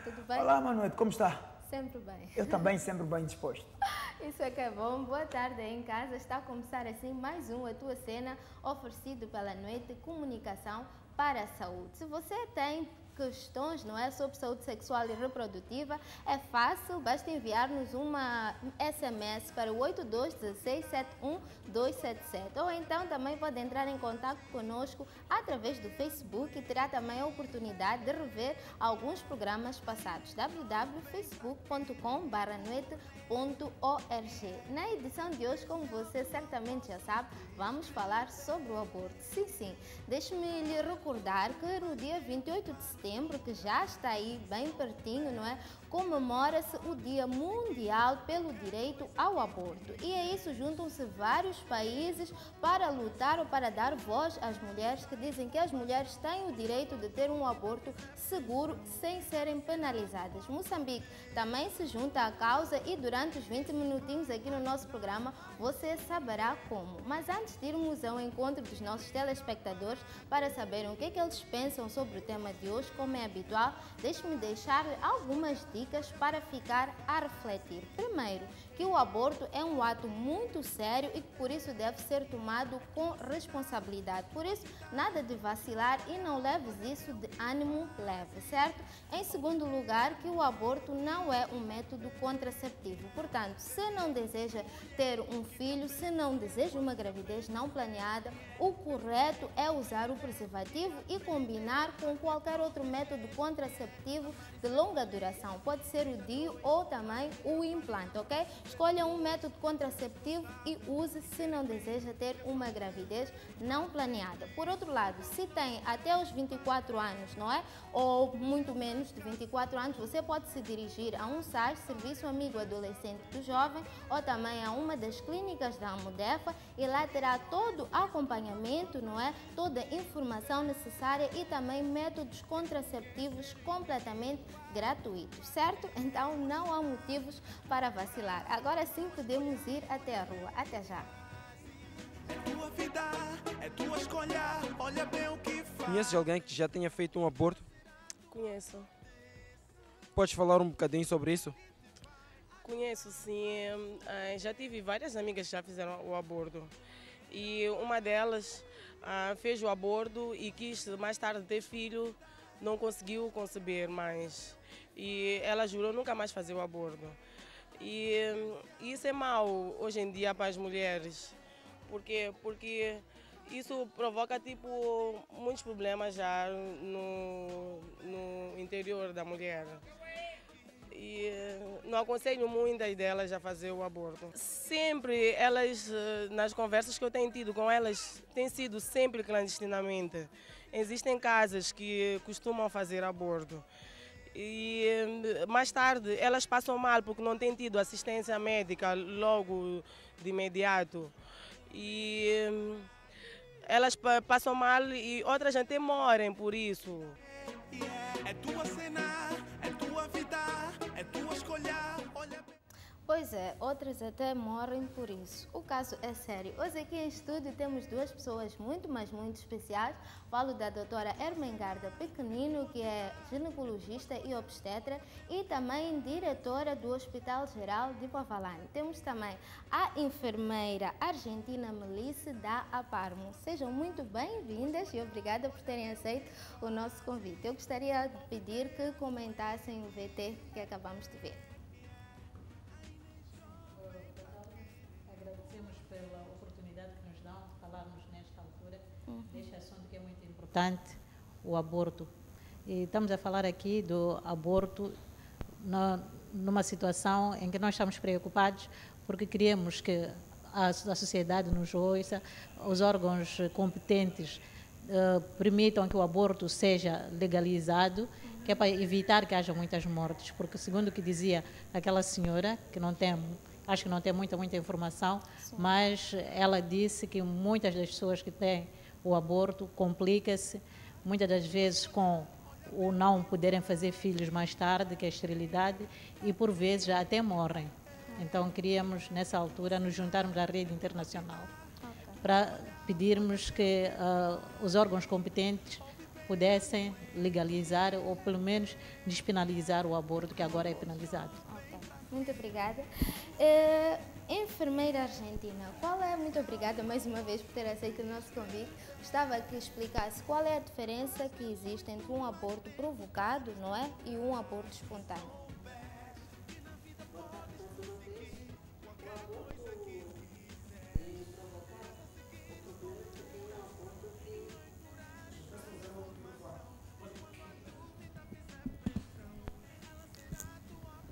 tudo bem? Olá, Manoel, como está? Sempre bem. Eu também, sempre bem disposto. Isso é que é bom. Boa tarde aí em casa. Está a começar assim mais um A Tua Cena, oferecido pela Noite Comunicação para a Saúde. Se você tem questões, não é, sobre saúde sexual e reprodutiva, é fácil, basta enviar-nos uma SMS para o 821671-277 ou então também pode entrar em contato conosco através do Facebook e terá também a oportunidade de rever alguns programas passados. www.facebook.com/noite.org. Na edição de hoje, como você certamente já sabe, vamos falar sobre o aborto. Sim, deixe-me lhe recordar que no dia 28 de setembro, que já está aí bem pertinho, não é? Comemora-se o Dia Mundial pelo Direito ao Aborto. E a isso juntam-se vários países para lutar ou para dar voz às mulheres que dizem que as mulheres têm o direito de ter um aborto seguro sem serem penalizadas. Moçambique também se junta à causa e durante os 20 minutinhos aqui no nosso programa você saberá como. Mas antes de irmos ao encontro dos nossos telespectadores para saberem o que é que eles pensam sobre o tema de hoje, como é habitual, deixe-me deixar algumas dicas para ficar a refletir. Primeiro, que o aborto é um ato muito sério e que por isso deve ser tomado com responsabilidade. Por isso, nada de vacilar e não leves isso de ânimo leve, certo? Em segundo lugar, que o aborto não é um método contraceptivo. Portanto, se não deseja ter um filho, se não deseja uma gravidez não planeada, o correto é usar o preservativo e combinar com qualquer outro método contraceptivo de longa duração. Pode ser o DIU ou também o implante, ok? Escolha um método contraceptivo e use se não deseja ter uma gravidez não planeada. Por outro lado, se tem até os 24 anos, não é? Ou muito menos de 24 anos, você pode se dirigir a um SAJ, Serviço Amigo Adolescente do Jovem, ou também a uma das clínicas da Amudefa e lá terá todo o acompanhamento, não é? Toda a informação necessária e também métodos contraceptivos completamente gratuitos, certo? Então não há motivos para vacilar. Agora sim podemos ir até a rua. Até já. É tua vida, é tua escolha, olha bem o que faz. Conheces alguém que já tenha feito um aborto? Conheço. Podes falar um bocadinho sobre isso? Conheço, sim. Já tive várias amigas que já fizeram o aborto. E uma delas fez o aborto e quis mais tarde ter filho, não conseguiu conceber mais. E ela jurou nunca mais fazer o aborto. E isso é mau hoje em dia para as mulheres. Porque isso provoca muitos problemas já no interior da mulher. E não aconselho muitas delas a fazer o aborto. Sempre elas, nas conversas que eu tenho tido com elas, tem sido sempre clandestinamente. Existem casas que costumam fazer aborto. E mais tarde elas passam mal porque não têm tido assistência médica logo de imediato. E elas passam mal e outras até morrem por isso. É tua cena, é tua vida, é tua escolha, olha bem. Pois é, outras até morrem por isso. O caso é sério. Hoje aqui em estúdio temos duas pessoas muito, mas muito especiais. Falo da doutora Ermengarda Pequenino, que é ginecologista e obstetra e também diretora do Hospital Geral de Pavalane. Temos também a enfermeira argentina Melissa da Aparmo. Sejam muito bem-vindas e obrigada por terem aceito o nosso convite. Eu gostaria de pedir que comentassem o VT que acabamos de ver. Agradecemos pela oportunidade que nos dão de falarmos nesta altura deste assunto que é muito importante, o aborto. E estamos a falar aqui do aborto numa situação em que nós estamos preocupados porque queremos que a sociedade nos ouça, os órgãos competentes permitam que o aborto seja legalizado, que é para evitar que haja muitas mortes, porque segundo o que dizia aquela senhora, que não tem, acho que não tem muita informação, mas ela disse que muitas das pessoas que têm o aborto complica-se, muitas das vezes com o não poderem fazer filhos mais tarde, que é a esterilidade, e por vezes já até morrem. Então queríamos, nessa altura, nos juntarmos à rede internacional para pedirmos que os órgãos competentes pudessem legalizar ou pelo menos despenalizar o aborto, que agora é penalizado. Ok, muito obrigada. Enfermeira argentina, muito obrigada mais uma vez por ter aceito o nosso convite. Gostava que explicasse qual é a diferença que existe entre um aborto provocado, não é, e um aborto espontâneo.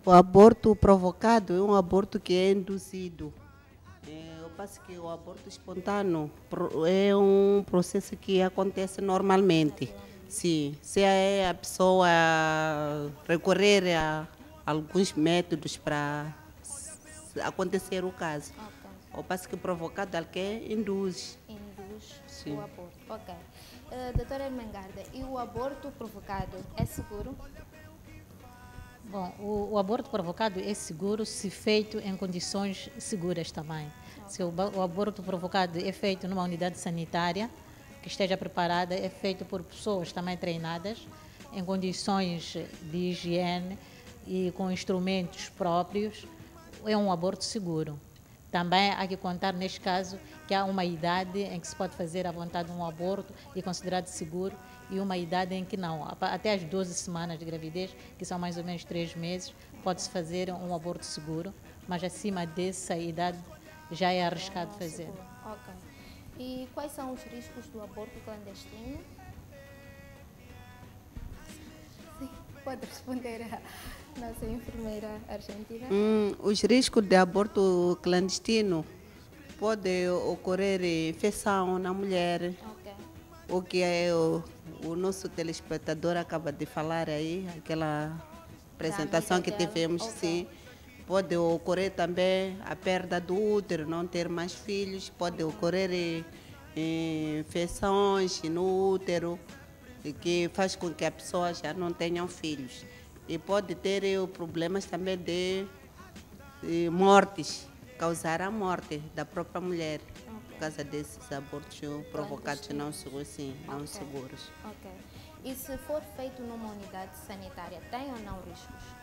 O aborto provocado é um aborto que é induzido. Eu penso que o aborto espontâneo é um processo que acontece normalmente. Sim, se a pessoa recorrer a alguns métodos para acontecer o caso. Okay. Eu penso que provocado é que induz. Induz Sim. o aborto. Ok. Doutora Ermengarda, e o aborto provocado é seguro? Bom, o aborto provocado é seguro se feito em condições seguras também. Se o aborto provocado é feito numa unidade sanitária que esteja preparada, é feito por pessoas também treinadas, em condições de higiene e com instrumentos próprios, é um aborto seguro. Também há que contar, neste caso, que há uma idade em que se pode fazer à vontade um aborto e considerado seguro, e uma idade em que não. Até as 12 semanas de gravidez, que são mais ou menos 3 meses, pode-se fazer um aborto seguro, mas acima dessa idade já é arriscado fazer. Seguro. Ok. E quais são os riscos do aborto clandestino? Sim, pode responder a nossa enfermeira argentina. Os riscos de aborto clandestino pode ocorrer infecção na mulher, Ok. o que o nosso telespectador acaba de falar aí, aquela apresentação que dela. tivemos, Ok. sim. Pode ocorrer também a perda do útero, não ter mais filhos, pode ocorrer infecções no útero, que faz com que a pessoa já não tenha filhos. E pode ter problemas também de mortes, causar a morte da própria mulher, por causa desses abortos provocados não seguros. Ok. E se for feito numa unidade sanitária, tem ou não riscos?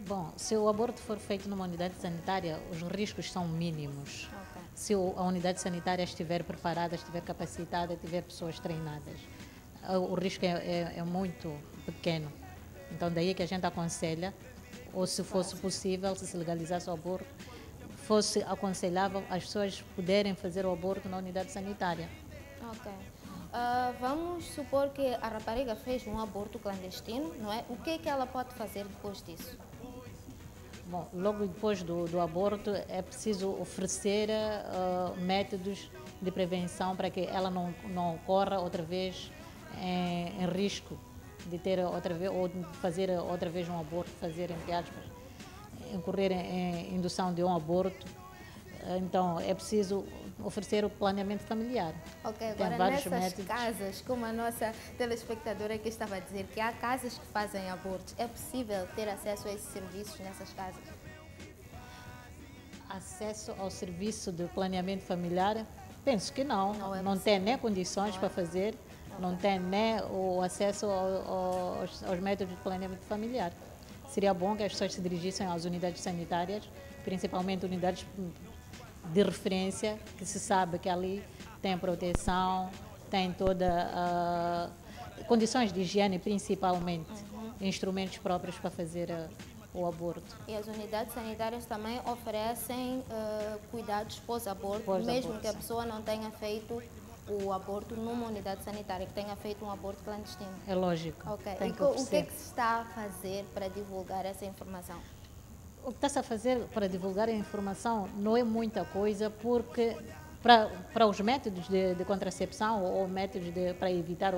Bom, se o aborto for feito numa unidade sanitária, os riscos são mínimos. Ok. Se a unidade sanitária estiver preparada, estiver capacitada, tiver pessoas treinadas, o risco é muito pequeno. Então, daí que a gente aconselha, ou se fosse possível, se legalizasse o aborto, fosse aconselhável as pessoas poderem fazer o aborto na unidade sanitária. Ok. Vamos supor que a rapariga fez um aborto clandestino, não é? O que é que ela pode fazer depois disso? Bom, logo depois do aborto é preciso oferecer métodos de prevenção para que ela não corra outra vez em risco de ter outra vez, ou de fazer outra vez um aborto, fazer, entre aspas, incorrer em indução de um aborto. Então, é preciso oferecer o planeamento familiar. Ok, Tem agora vários nessas métodos. casas, como a nossa telespectadora que estava a dizer, que há casas que fazem abortos, é possível ter acesso a esses serviços nessas casas? Acesso ao serviço de planeamento familiar? Penso que não. Não é Não tem nem condições para fazer, não tem nem o acesso aos métodos de planeamento familiar. Seria bom que as pessoas se dirigissem às unidades sanitárias, principalmente unidades de referência, que se sabe que ali tem proteção, tem toda condições de higiene, principalmente, instrumentos próprios para fazer o aborto. E as unidades sanitárias também oferecem cuidados pós-aborto, Pós-aborto, mesmo que a sim. pessoa não tenha feito o aborto numa unidade sanitária, que tenha feito um aborto clandestino. É lógico. Ok. Tem E que o que é oferecer. que se está a fazer para divulgar essa informação? O que está-se a fazer para divulgar a informação não é muita coisa, porque para os métodos de contracepção ou métodos para evitar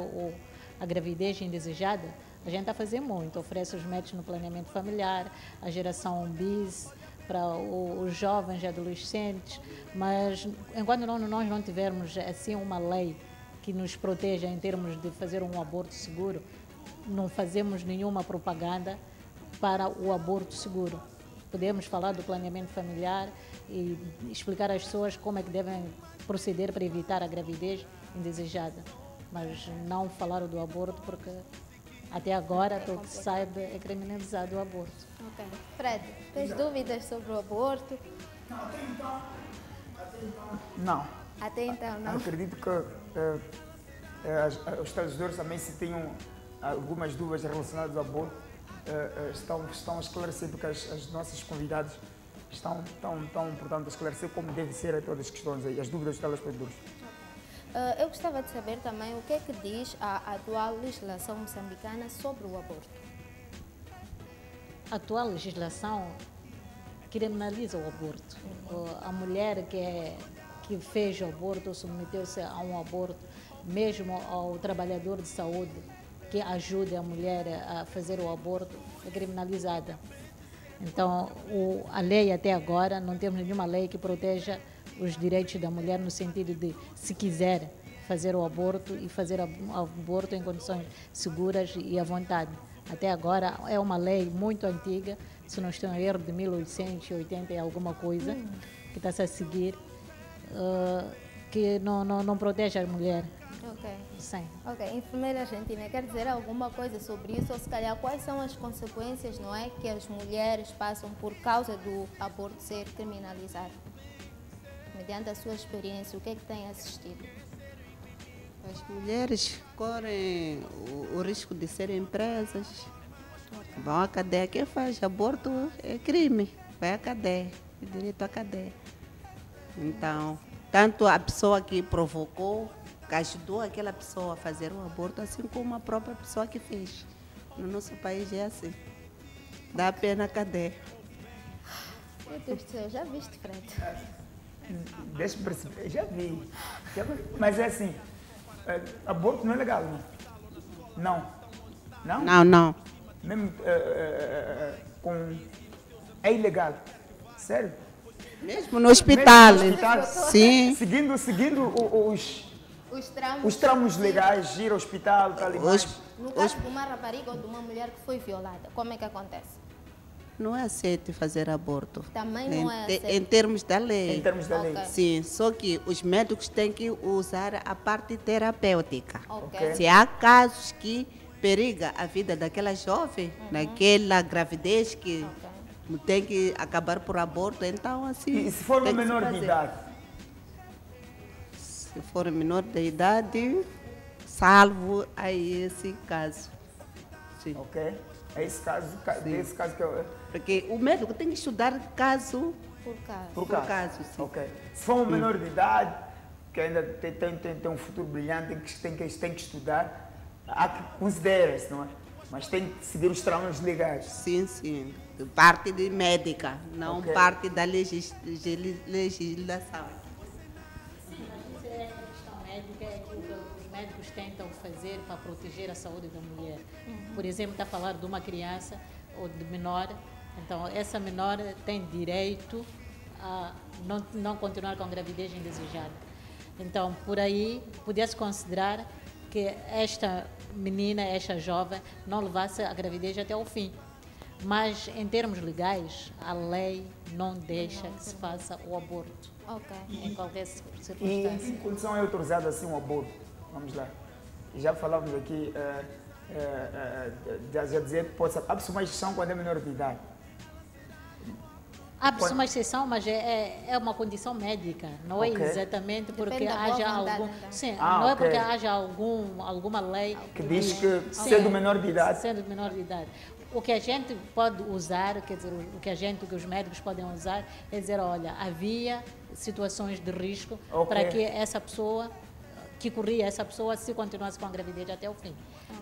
a gravidez indesejada, a gente está a fazer muito. Oferece os métodos no planeamento familiar, a geração BIS, para os jovens e adolescentes, mas enquanto nós não tivermos assim uma lei que nos proteja em termos de fazer um aborto seguro, não fazemos nenhuma propaganda para o aborto seguro. Podemos falar do planeamento familiar e explicar às pessoas como é que devem proceder para evitar a gravidez indesejada. mas não falaram do aborto porque até agora, pelo que se sabe, é criminalizado o aborto. Ok. Fred, tens dúvidas sobre o aborto? Não. Até então, não? Acredito que os telespectadores também, se tenham algumas dúvidas relacionadas ao aborto, estão a esclarecer, porque as nossas convidadas estão portanto, a esclarecer como deve ser a todas as questões aí, as dúvidas dos telespectadores. Eu gostava de saber também o que é que diz a atual legislação moçambicana sobre o aborto. A atual legislação criminaliza o aborto. A mulher que fez o aborto, submeteu-se a um aborto, mesmo ao trabalhador de saúde que ajude a mulher a fazer o aborto, é criminalizada. Então, a lei até agora, não temos nenhuma lei que proteja os direitos da mulher no sentido de, se quiser fazer o aborto e fazer o aborto em condições seguras e à vontade. Até agora é uma lei muito antiga, se não estou em erro, de 1880 e alguma coisa, que está-se a seguir, que não protege a mulher. Ok. Sim. Ok, enfermeira argentina, quer dizer alguma coisa sobre isso? Ou se calhar, quais são as consequências, não é, que as mulheres passam por causa do aborto ser criminalizado? Mediante a sua experiência, o que é que tem assistido? As mulheres correm o risco de serem presas, vão à cadeia. Quem faz aborto é crime, vai à cadeia, é direito à cadeia. Então, tanto a pessoa que provocou, que ajudou aquela pessoa a fazer o aborto, assim como a própria pessoa que fez. No nosso país é assim, dá pena à cadeia. Meu Deus do céu, já viste, Fred? Deixa eu perceber, já vi. Mas é assim, aborto não é legal, não? Não? Não, não. Mesmo é ilegal, sério? Mesmo no hospital. Mesmo no hospital? Sim. Seguindo Os tramos legais, ir ao hospital, tal e mais. No caso de uma rapariga ou de uma mulher que foi violada, como é que acontece? Não é aceito fazer aborto. Também não é aceito. Em termos da lei. Em termos da lei. Ok. Sim, só que os médicos têm que usar a parte terapêutica. Ok. Se há casos que periga a vida daquela jovem, naquela gravidez que tem que acabar por aborto, então assim... E se for uma tem que se menor de fazer. idade? Se for menor de idade, salvo a esse caso. Sim. Ok. É esse caso que eu... Porque o médico tem que estudar caso Por caso. Por por caso. caso. Sim. Ok. Se for um menor de idade, que ainda tem um futuro brilhante, tem que estudar, há que considerar-se, não é? Mas tem que seguir os trâmites legais. Sim, sim. Parte de médica, não Ok. parte da legislação. Isso é a questão médica, é aquilo que os médicos tentam fazer para proteger a saúde da mulher. Por exemplo, está a falar de uma criança ou de menor, então essa menor tem direito a não continuar com a gravidez indesejada. Então, por aí, podia-se considerar que esta menina, esta jovem, não levasse a gravidez até o fim. Mas, em termos legais, a lei não deixa que se faça o aborto Ok. em qualquer E circunstância. em que condição é autorizado assim um aborto? Vamos lá. Já falávamos aqui, já dizer que pode ser uma exceção quando é menor de idade. Há-se uma exceção, mas é uma condição médica, não é Ok. exatamente porque Depende da boa haja vontade, algum. então. Sim, Ah, não é ok. porque haja alguma lei Que diz que Sim, sendo menor de idade. Sendo menor de idade. O que a gente pode usar, quer dizer, o que os médicos podem usar é dizer, olha, havia situações de risco Ok. para que essa pessoa, que corria essa pessoa, se continuasse com a gravidez até o fim.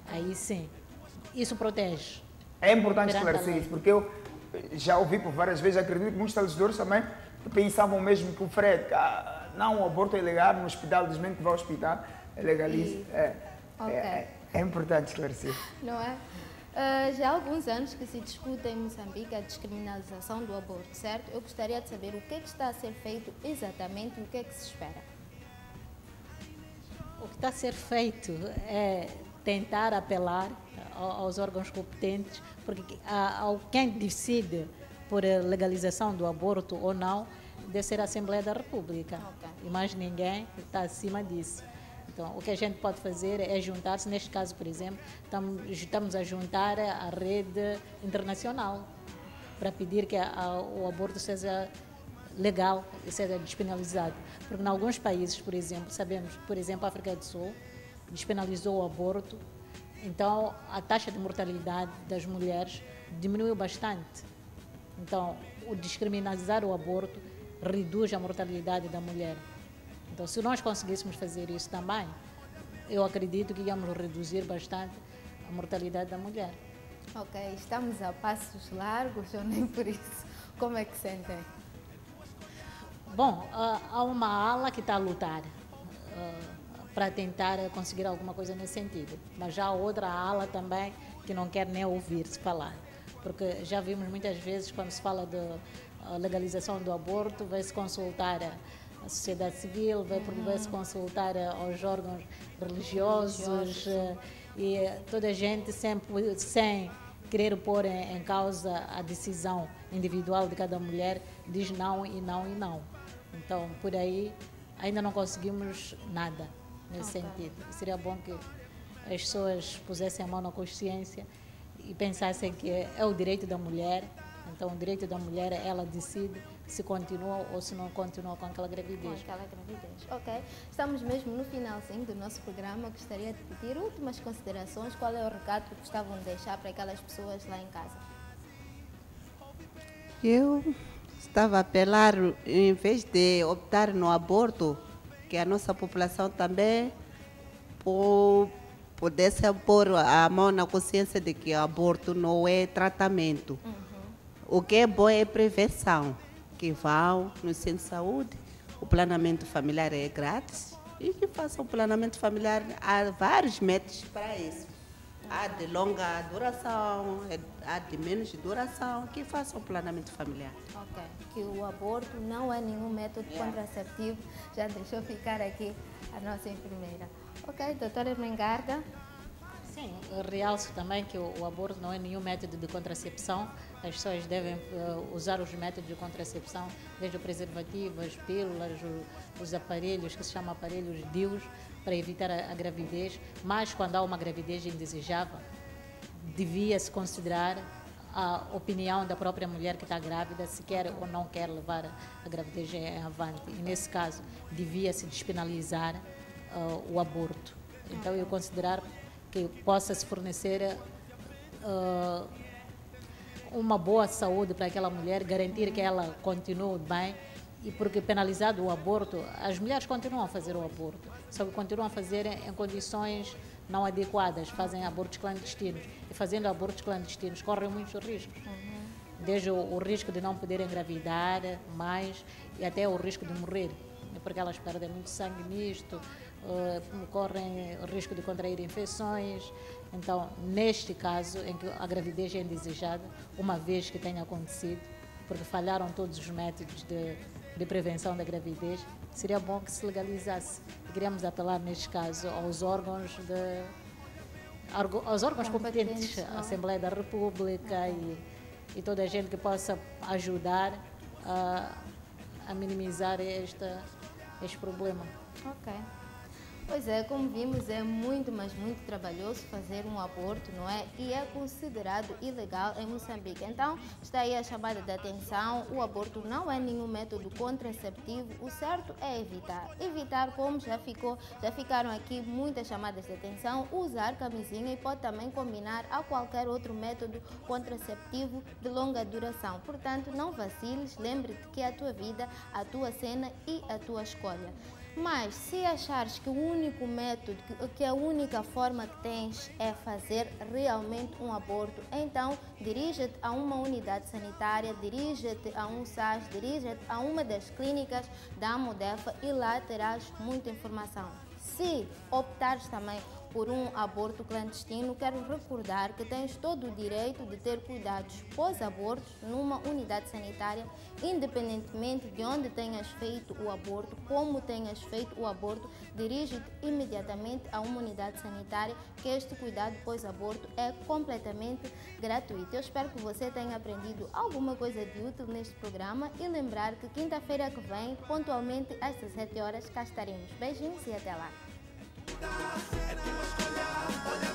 Aí sim, isso protege. É importante Perante a esclarecer lei. isso, porque eu já ouvi por várias vezes, acredito que muitos telespectadores também pensavam mesmo que o Fred, não, o aborto é ilegal no hospital, diz mesmo que vai ao hospital, é legaliza. Ok. É importante esclarecer. Não é? Já há alguns anos que se discute em Moçambique a descriminalização do aborto, certo? Eu gostaria de saber o que é que está a ser feito exatamente e o que é que se espera. O que está a ser feito é tentar apelar aos órgãos competentes, porque quem decide por a legalização do aborto ou não deve ser a Assembleia da República. Ok. E mais ninguém está acima disso. Então, o que a gente pode fazer é juntar-se, neste caso, por exemplo, estamos a juntar a rede internacional para pedir que o aborto seja legal e seja despenalizado. Porque em alguns países, por exemplo, sabemos, por exemplo, a África do Sul despenalizou o aborto, então a taxa de mortalidade das mulheres diminuiu bastante. Então, o descriminalizar o aborto reduz a mortalidade da mulher. Então, se nós conseguíssemos fazer isso também, eu acredito que íamos reduzir bastante a mortalidade da mulher. Ok, estamos a passos largos ou nem por isso? Como é que sentem? Bom, há uma ala que está a lutar para tentar conseguir alguma coisa nesse sentido, mas já há outra ala também que não quer nem ouvir-se falar, porque já vimos muitas vezes quando se fala de legalização do aborto, vai-se consultar a sociedade civil, vai-se consultar aos órgãos religiosos e toda a gente sempre sem querer pôr em causa a decisão individual de cada mulher, diz não e não e não. Então, por aí, ainda não conseguimos nada nesse sentido. Seria bom que as pessoas pusessem a mão na consciência e pensassem que é o direito da mulher. Então, o direito da mulher, ela decide se continua ou se não continua com aquela gravidez. Com aquela gravidez, ok. Estamos mesmo no finalzinho do nosso programa. Gostaria de pedir últimas considerações. Qual é o recado que gostavam de deixar para aquelas pessoas lá em casa? Eu estava a apelar, em vez de optar no aborto, que a nossa população também pudesse pôr a mão na consciência de que o aborto não é tratamento. O que é bom é prevenção, que vão no centro de saúde, o planeamento familiar é grátis e que façam o planeamento familiar. Há vários métodos para isso. Há de longa duração, há de menos duração, que façam o planeamento familiar. Ok, que o aborto não é nenhum método contraceptivo, já deixou ficar aqui a nossa enfermeira. Ok, doutora Mengarda? Sim, eu realço também que o aborto não é nenhum método de contracepção. As pessoas devem usar os métodos de contracepção, desde o preservativo, as pílulas, os aparelhos, que se chamam aparelhos DIUs, para evitar a gravidez. Mas quando há uma gravidez indesejável, devia-se considerar a opinião da própria mulher que está grávida, se quer ou não quer levar a gravidez em avante. E nesse caso, devia-se despenalizar o aborto. Então, eu considerar que possa-se fornecer uma boa saúde para aquela mulher, garantir que ela continue bem, e porque penalizado o aborto, as mulheres continuam a fazer o aborto, só que continuam a fazer em condições não adequadas, fazem abortos clandestinos, e fazendo abortos clandestinos correm muitos riscos, desde o risco de não poder engravidar mais e até o risco de morrer, porque elas perdem muito sangue nisto, correm o risco de contrair infecções. Então, neste caso, em que a gravidez é indesejada, uma vez que tenha acontecido, porque falharam todos os métodos de prevenção da gravidez, seria bom que se legalizasse. Queríamos apelar, neste caso, aos órgãos competentes, a Assembleia da República e toda a gente que possa ajudar a minimizar este problema. Ok. Pois é, como vimos, é muito, mas muito trabalhoso fazer um aborto, não é? E é considerado ilegal em Moçambique. Então, está aí a chamada de atenção, o aborto não é nenhum método contraceptivo, o certo é evitar. Evitar, como já ficaram aqui muitas chamadas de atenção, usar camisinha e pode também combinar a qualquer outro método contraceptivo de longa duração. Portanto, não vaciles, lembre-te que é a tua vida, a tua cena e a tua escolha. Mas se achares que o único método, que a única forma que tens é fazer realmente um aborto, então dirige-te a uma unidade sanitária, dirige-te a um SAS, dirige-te a uma das clínicas da Amodefa e lá terás muita informação. Se optares também por um aborto clandestino, quero recordar que tens todo o direito de ter cuidados pós-aborto numa unidade sanitária, independentemente de onde tenhas feito o aborto, como tenhas feito o aborto, dirige-te imediatamente a uma unidade sanitária, que este cuidado pós-aborto é completamente gratuito. Eu espero que você tenha aprendido alguma coisa de útil neste programa e lembrar que quinta-feira que vem, pontualmente às 17 horas, cá estaremos. Beijinhos e até lá! vida, é tua escolha. Olha